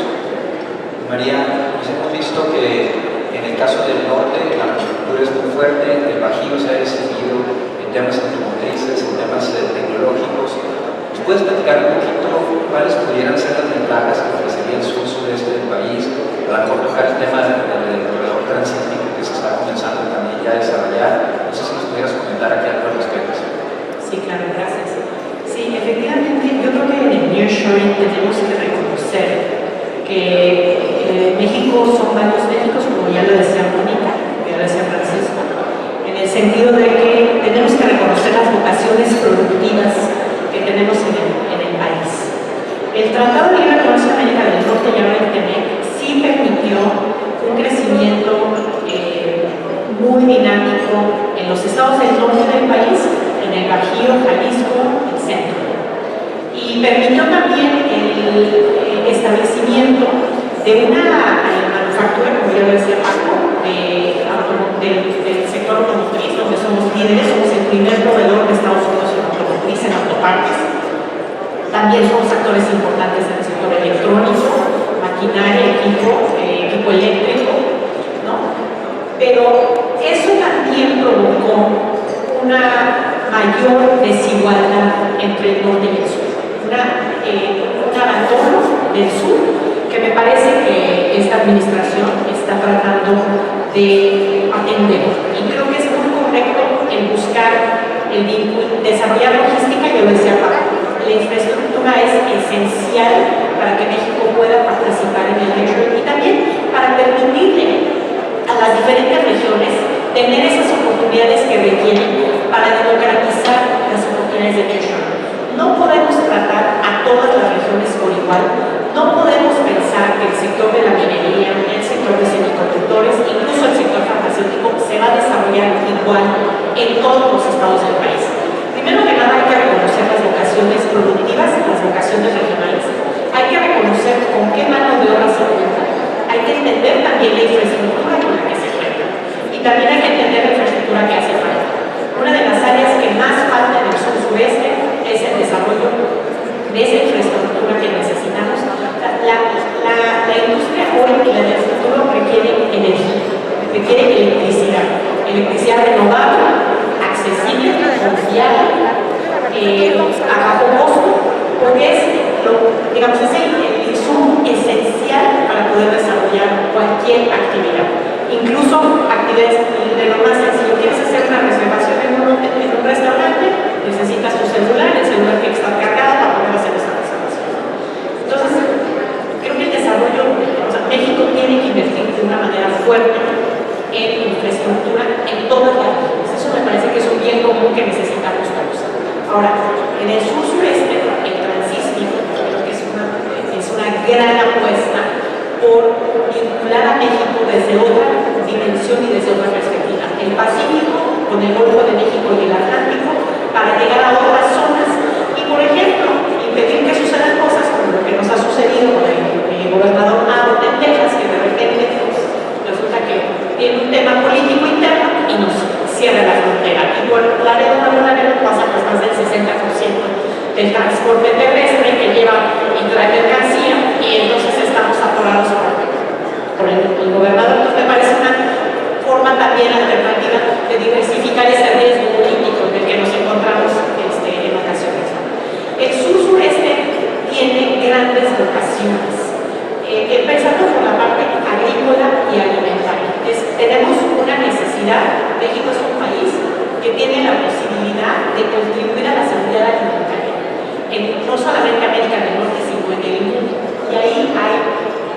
María, pues hemos visto que en el caso del norte la manufactura es muy fuerte, el Bajío se ha distinguido en temas automotrices, en temas tecnológicos. ¿Nos puedes platicar un poquito cuáles pudieran ser las ventajas que ofrecería el sur-sureste del país? A lo mejor tocar el tema del corredor transísmico que se está comenzando también ya a desarrollar. No sé si nos pudieras comentar aquí algo al respecto. Sí, claro, gracias. Sí, efectivamente, yo creo que en el nearshoring tenemos que reconocer que México son varios Méxicos, como ya lo decía Mónica, ya lo decía Francisco, en el sentido de que tenemos que reconocer las vocaciones productivas que tenemos en el país. El Tratado de Libre Comercio de América del Norte y ahora el TEMEC sí permitió un crecimiento muy dinámico en los estados del norte del país, en el Bajío, Jalisco, el centro. Y permitió también el establecimiento de una manufactura, como ya lo decía Paco, del sector automotriz, donde somos líderes, somos el primer proveedor de Estados Unidos en automotriz, en autopartes. También somos actores importantes en el sector electrónico, maquinaria, equipo eléctrico, ¿no? Pero eso también provocó una mayor desigualdad entre el norte y el sur, un abandono del sur que me parece que esta administración está tratando de atender. Y creo que es muy correcto el buscar el vínculo, desarrollar logística, yo decía, la infraestructura es esencial para que México pueda participar en el nearshoring y también para permitirle a las diferentes regiones tener esas oportunidades que requieren para democratizar las oportunidades de nearshoring. No podemos tratar a todas las regiones por igual, no podemos pensar que el sector de la minería, el sector de semiconductores, incluso el sector farmacéutico se va a desarrollar igual en todos los estados del país. Primero que nada hay que reconocer las vocaciones productivas, las vocaciones regionales. Hay que reconocer con qué mano de obra se cuenta. Hay que entender también la infraestructura con la que se cuenta. Y también hay que entender la infraestructura que hace falta. Una de las áreas que más falta en el sur-sureste es el desarrollo de esa infraestructura que necesitamos. La industria hoy y la del futuro requiere energía, requiere electricidad renovable, accesible, confiable, a bajo costo, porque es el insumo esencial para poder desarrollar cualquier actividad, incluso actividades de lo más sencillo. Quieres hacer una reservación en un restaurante, necesitas tu celular, el celular tiene que estar cargado para poder hacer esa reservación. Entonces, creo que el desarrollo, México tiene que invertir de una manera fuerte en infraestructura en todas las regiones. Eso me parece que es un bien común que necesitamos todos. Ahora, en el sur-sureste, el transísmico, creo que es una gran apuesta por vincular a México desde otra dimensión y desde otra perspectiva. El Pacífico con el Golfo de México y el Atlántico para llegar a otras zonas y, por ejemplo, impedir que sucedan cosas como lo que nos ha sucedido con el gobernador Abbott en Texas, que de repente resulta que tiene un tema político interno y nos cierra la frontera. Y por la área de Nuevo pasa pues más del 60% del transporte terrestre que lleva y trae mercancía y entonces estamos atorados por el gobernador. Entonces me parece una forma también alternativa de diversificar ese riesgo político en el que nos encontramos en ocasiones. El sur-sureste tiene grandes vocaciones, empezando por la parte agrícola y alimentaria. Tenemos una necesidad. México es un país que tiene la posibilidad de contribuir a la seguridad alimentaria, no solamente América del Norte, sino en el mundo. Y ahí hay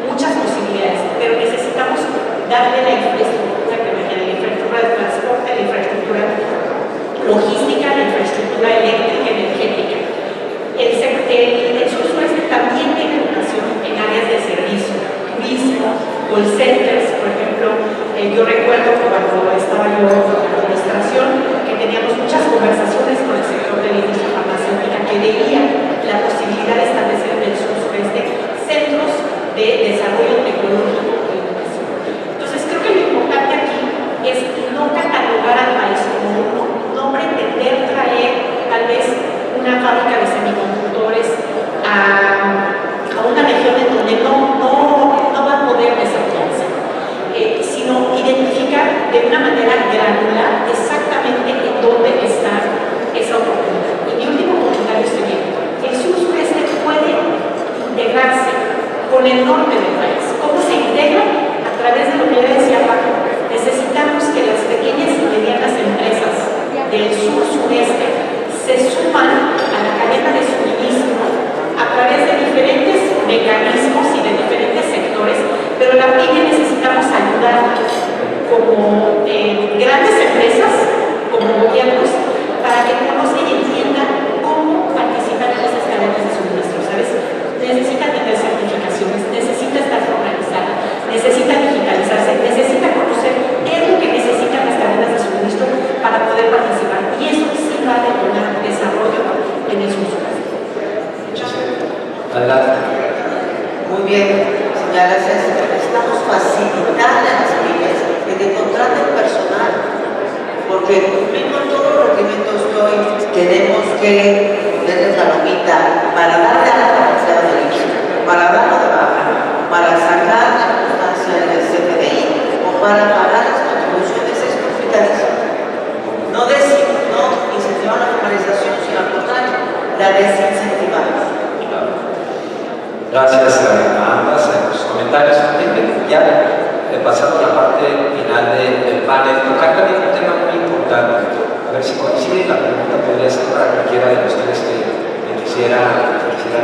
muchas posibilidades, pero necesitamos darle la infraestructura que requiere, la infraestructura de transporte, la infraestructura logística, la infraestructura eléctrica, energética. El sur-sureste también tiene vocación en áreas de servicio, turismo, call centers, por ejemplo. Yo recuerdo que cuando estaba yo en la administración, una fábrica de semiconductores a una región en donde no va a poder desarrollarse, sino identificar de una manera granular exactamente en dónde está esa oportunidad. Y mi último comentario sería, el sur-sureste puede integrarse con el norte del país. ¿Cómo se integra? A través de lo que ya decía Paco. Necesitamos que las pequeñas y medianas empresas del sur-sureste se suman a la cadena de suministro a través de diferentes mecanismos y de diferentes sectores, pero la PYME necesitamos ayudar como grandes empresas, como gobiernos, para que conozcan y entiendan cómo participar en esas cadenas de suministro, ¿sabes? Necesita tener certificaciones, necesita estar organizada, necesita digitalizarse, necesita conocer qué es lo que necesitan las cadenas de suministro para poder participar. Y eso sí va a detonar desarrollo en el sur-sureste. Adelante. Muy bien, señora César, necesitamos facilitar a las pymes que contraten personal, porque mismo en todos los requerimientos que hoy tenemos que ponerle palomita para darle a la capacidad de inicio, para darlo de baja, para sacar la constancia del CFDI o para pagar las contribuciones, es complicadísimo. No incentivar la formalización, sino al contrario, la desincentivamos. Gracias a ambas en sus comentarios. Ya pasando a la parte final del panel, tocar también un tema muy importante. A ver si coincide, la pregunta podría ser para cualquiera de ustedes que quisiera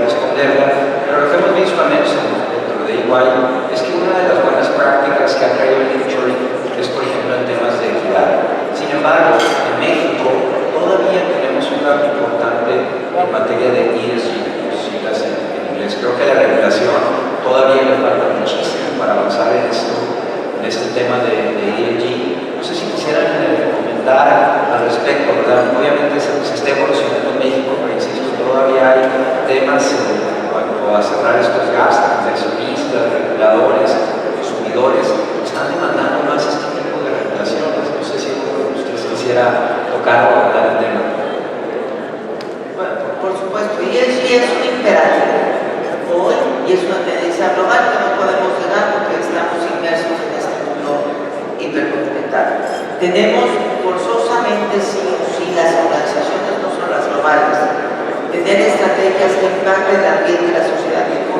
responderla. Pero lo que hemos visto, al menos dentro de EY, es que una de las buenas prácticas que ha traído el Linktree es, por ejemplo, en temas de equidad. Sin embargo, en México todavía tenemos un cambio importante en materia de ESG, siglas en inglés. Creo que la regulación todavía le falta muchísimo para avanzar en este tema de ESG. No sé si quisieran comentar al respecto, ¿verdad? Obviamente se está evolucionando en México, pero insisto, todavía hay temas en cuanto a cerrar estos gastos, accionistas, reguladores, consumidores, están demandando más este tipo de regulaciones. No sé si ustedes quisiera tocar o hablar el tema. Bueno, por supuesto, y es un imperativo hoy y es una tendencia global que no podemos negar porque estamos inmersos en este mundo hipercontinental. Tenemos forzosamente, sí o sí, las organizaciones, no solo las globales, tener estrategias que impacten el ambiente y la sociedad y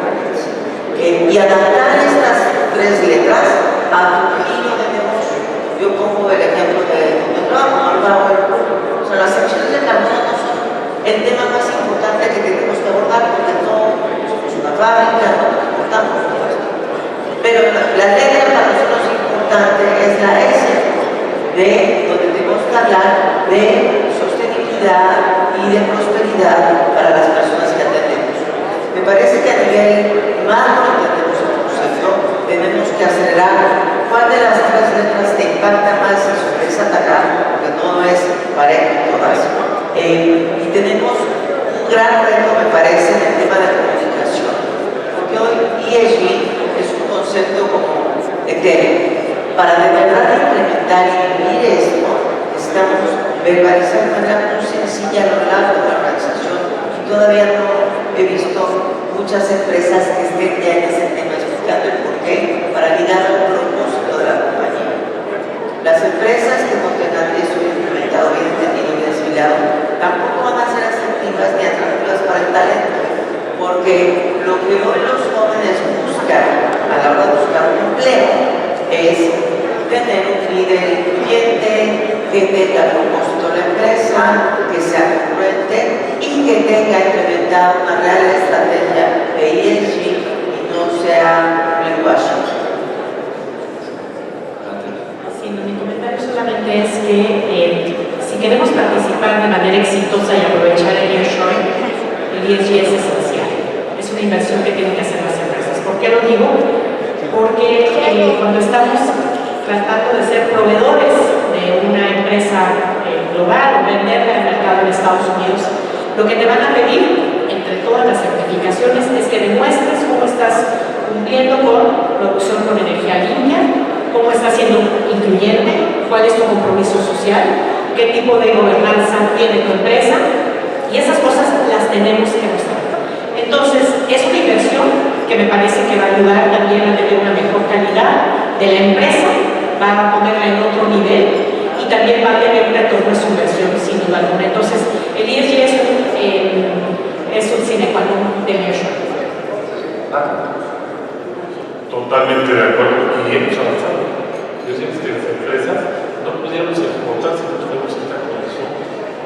y adaptar estas tres letras a un giro de negocio. Yo pongo el ejemplo de donde trabajo, o sea, las emisiones de carbono no son el tema más importante que tenemos que abordar porque no somos una fábrica, no transportamos todo esto. Pero la letra para nosotros importante es la S, de donde tenemos que hablar de sostenibilidad y de prosperidad para las personas que atendemos. Me parece que a nivel macro entendemos el concepto, tenemos que acelerar cuál de las tres letras te impacta más y sobre esa atacar, porque no es parejo todas. Y tenemos un gran reto, me parece, en el tema de comunicación, porque hoy ESG es un concepto como etéreo. Para de verdad implementar y vivir esto, necesitamos verbalizar de manera muy sencilla a lo largo de la organización. Y todavía no he visto muchas empresas que estén ya en ese tema explicando el porqué para ligar al propósito de la compañía. Las empresas que no tengan eso implementado, bien entendido, bien asimilado, tampoco van a ser atractivas ni atractivas para el talento, porque lo que hoy los jóvenes buscan a la hora de buscar un empleo es tener un líder incluyente, que tenga propósito la empresa, que sea congruente y que tenga implementada una real estrategia de ESG y no sea greenwashing. Sí, mi comentario solamente es que si queremos participar de manera exitosa y aprovechar el nearshoring, el ESG es esencial. Es una inversión que tienen que hacer las empresas. ¿Por qué lo digo? Porque cuando estamos tratando de ser proveedores de una empresa global o venderla al mercado en Estados Unidos, lo que te van a pedir entre todas las certificaciones es que demuestres cómo estás cumpliendo con producción con energía limpia, cómo estás siendo incluyente, cuál es tu compromiso social, qué tipo de gobernanza tiene tu empresa Y esas cosas las tenemos que mostrar. Entonces, es una inversión que me parece que va a ayudar también a tener una mejor calidad de la empresa, va a ponerla en otro nivel y también va a tener un retorno a su inversión sin duda alguna. Entonces, el ESG es un sine qua non de Measure. Totalmente de acuerdo, y hemos avanzado. Yo siento que las empresas no podríamos exportar si no tuviéramos esta condición.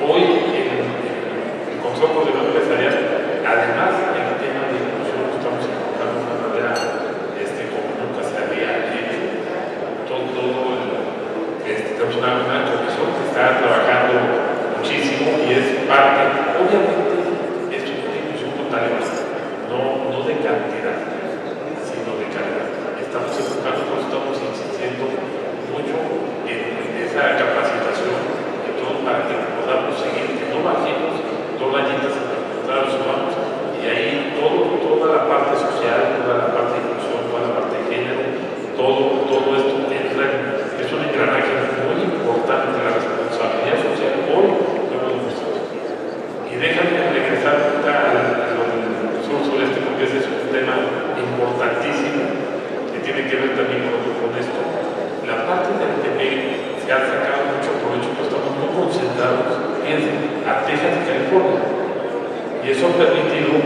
Hoy, el Consejo Coordinador Empresarial, además en el tema de inclusión, estamos encontrando de una manera como nunca se había hecho. Tenemos una comisión que está trabajando muchísimo y es parte, obviamente, esto es una inclusión total, no de cantidad, sino de calidad. Estamos enfocando, por eso estamos insistiendo mucho en esa capacitación de todo para que podamos seguir, que no bajemos dos rayitas en la contrario, subamos, y ahí toda la parte social, toda la parte de inclusión, toda la parte de género, todo esto es un engranaje muy importante de la responsabilidad social hoy de los museos. Y déjame regresar a lo del sur-sureste, porque ese es un tema importantísimo que tiene que ver también con esto. La parte del TP se ha sacado mucho provecho, pero estamos muy concentrados, fíjense, a Texas y California. Y eso ha permitido,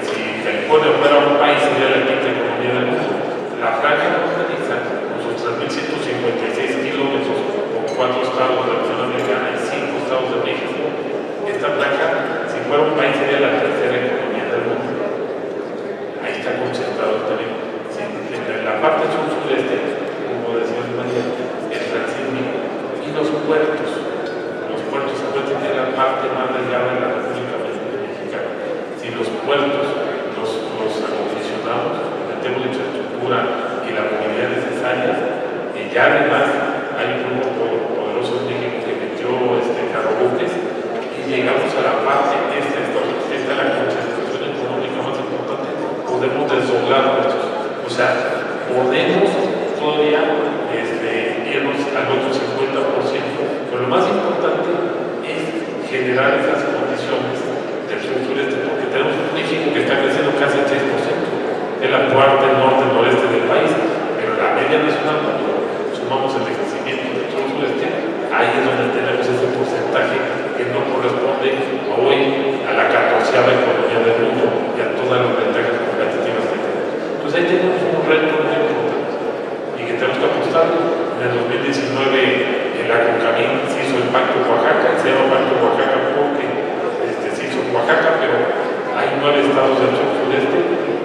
si California fuera un país, sería la quinta economía del mundo. La franja fronteriza, con sus 3.156 kilómetros, con 4 estados de la Unión Americana y 5 estados de México, esta franja, si fuera un país, sería la tercera economía del mundo. Ahí está concentrado también. En la parte sur-sureste, como decía María, el transísmico y los puertos. Los puertos se pueden tener la parte más delgada de la República Mexicana. Si los puertos los acondicionamos, metemos la infraestructura y la movilidad necesarias, y ya además hay un grupo poderoso en México que metió carrobuques y llegamos a la parte esta es la concentración económica más importante, podemos desdoblar nuestros, o sea, podemos todavía irnos al otro 50%, pero lo más importante es generar esas condiciones del sur-sureste, porque tenemos un México que está creciendo casi el 6%, es la cuarta, el norte, el noreste del país, pero la media nacional, cuando sumamos el crecimiento del sur-sureste, ahí es donde tenemos ese porcentaje que no corresponde hoy a la 14ª economía del mundo y a todas las ventajas competitivas que tenemos. Entonces ahí tenemos un reto muy importante y que tenemos que apostar. En el 2019 la CONCAMIN se hizo el Pacto Oaxaca, se llama Pacto Oaxaca porque se hizo en Oaxaca, pero hay 9 estados del sur-sureste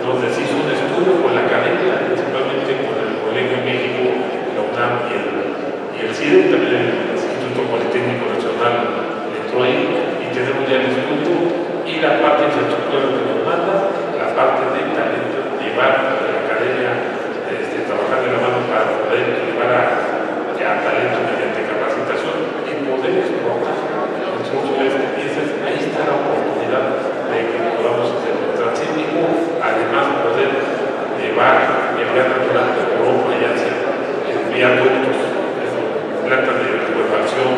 donde se hizo un estudio con la academia, principalmente con el Colegio de México, la UNAM y el CIDE, también el Instituto Politécnico Nacional entró ahí, y tenemos ya el estudio y la parte de infraestructura que nos manda, la parte de talento, llevar a la academia, trabajar de la mano para poder llevar a talento mediante capacitación y poder exportar el sur-sureste. Ahí está la oportunidad de que podamos hacer el transísmico, además poder llevar el gas natural de Europa y Asia, enviar ductos, plantas de licuefacción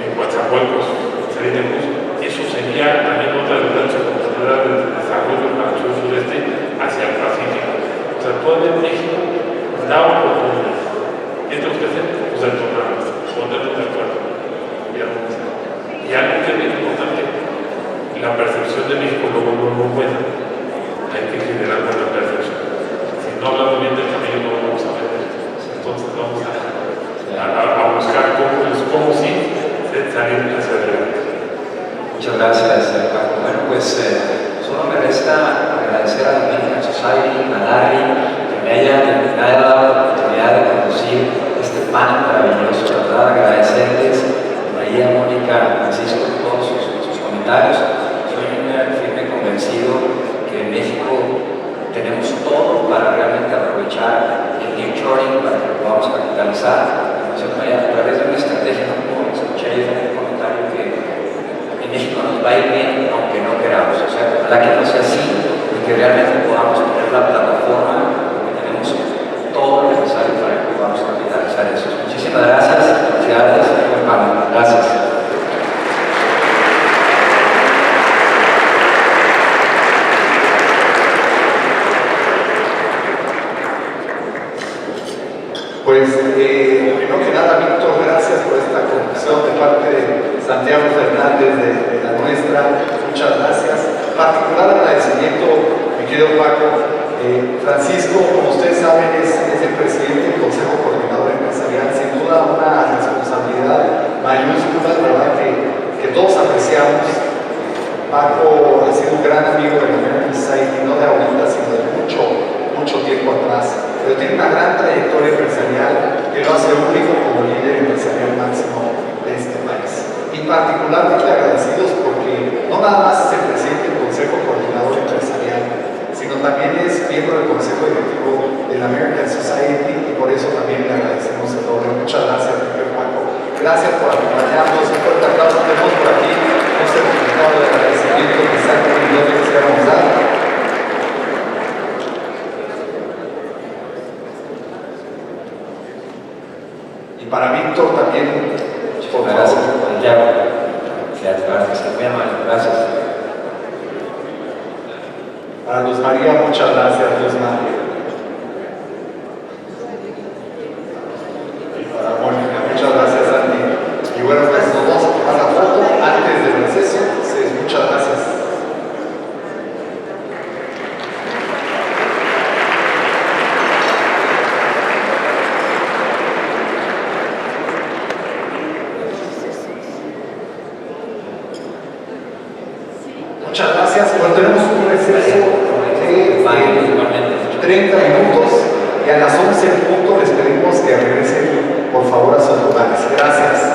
en Coatzacoalcos, salir de luz. Eso sería también otra de las oportunidades de desarrollo para el sur-sureste hacia el Pacífico. O sea, todavía México da oportunidades. ¿Qué tenemos que hacer? Pues entonarnos, ponernos de acuerdo. Y algo que es muy importante, la percepción de México luego no es buena. Hay que generar buena percepción. Si no hablamos bien del camino, no lo vamos a ver. Entonces vamos a buscar cómo sí salir hacia adelante. Muchas gracias, Paco. Bueno, pues solo me resta agradecer a la American Society, a Larry, que me haya dado la oportunidad de conducir este panel maravilloso. La verdad, agradecerles, María, Mónica, Francisco, todos sus comentarios. Soy un firme convencido que en México tenemos todo para realmente aprovechar el nearshoring, para que lo podamos capitalizar. A través de una estrategia, como escuché ayer en un comentario, que en México nos va a ir bien aunque no queramos. O sea, ojalá que no sea así y que realmente podamos tener la plataforma, porque tenemos todo lo necesario para que podamos capitalizar eso. Muchísimas gracias. Felicidades. Gracias. parte de Santiago Fernández, de la nuestra, muchas gracias. Particular agradecimiento, mi querido Paco. Francisco, como ustedes saben, es el presidente del Consejo Coordinador Empresarial, sin duda una responsabilidad mayúscula, ¿verdad? Que todos apreciamos. Paco ha sido un gran amigo de la American Society, no de ahorita, sino de mucho tiempo atrás, pero tiene una gran trayectoria empresarial que lo hace único como líder empresarial máximo de este país. Y particularmente agradecidos porque no nada más es el presidente del Consejo Coordinador Empresarial, sino también es miembro del Consejo Directivo de la American Society, y por eso también le agradecemos el doble. Muchas gracias, señor Paco. Gracias por acompañarnos. Un fuerte aplauso. Tenemos por aquí un certificado de agradecimiento que está en el que quisiéramos dar. Y para Víctor también, por favor. Gracias, Santiago. Gracias, muy amable. Gracias. Para Luz María, muchas gracias, Luz María. Y para Mónica, muchas gracias, Andy. Y bueno, pues nos vamos a tomar la foto antes del receso. Sí, muchas gracias. Muchas gracias. Bueno, tenemos un receso de 30 minutos y a las 11 en punto les pedimos que regresen por favor a sus lugares. Gracias.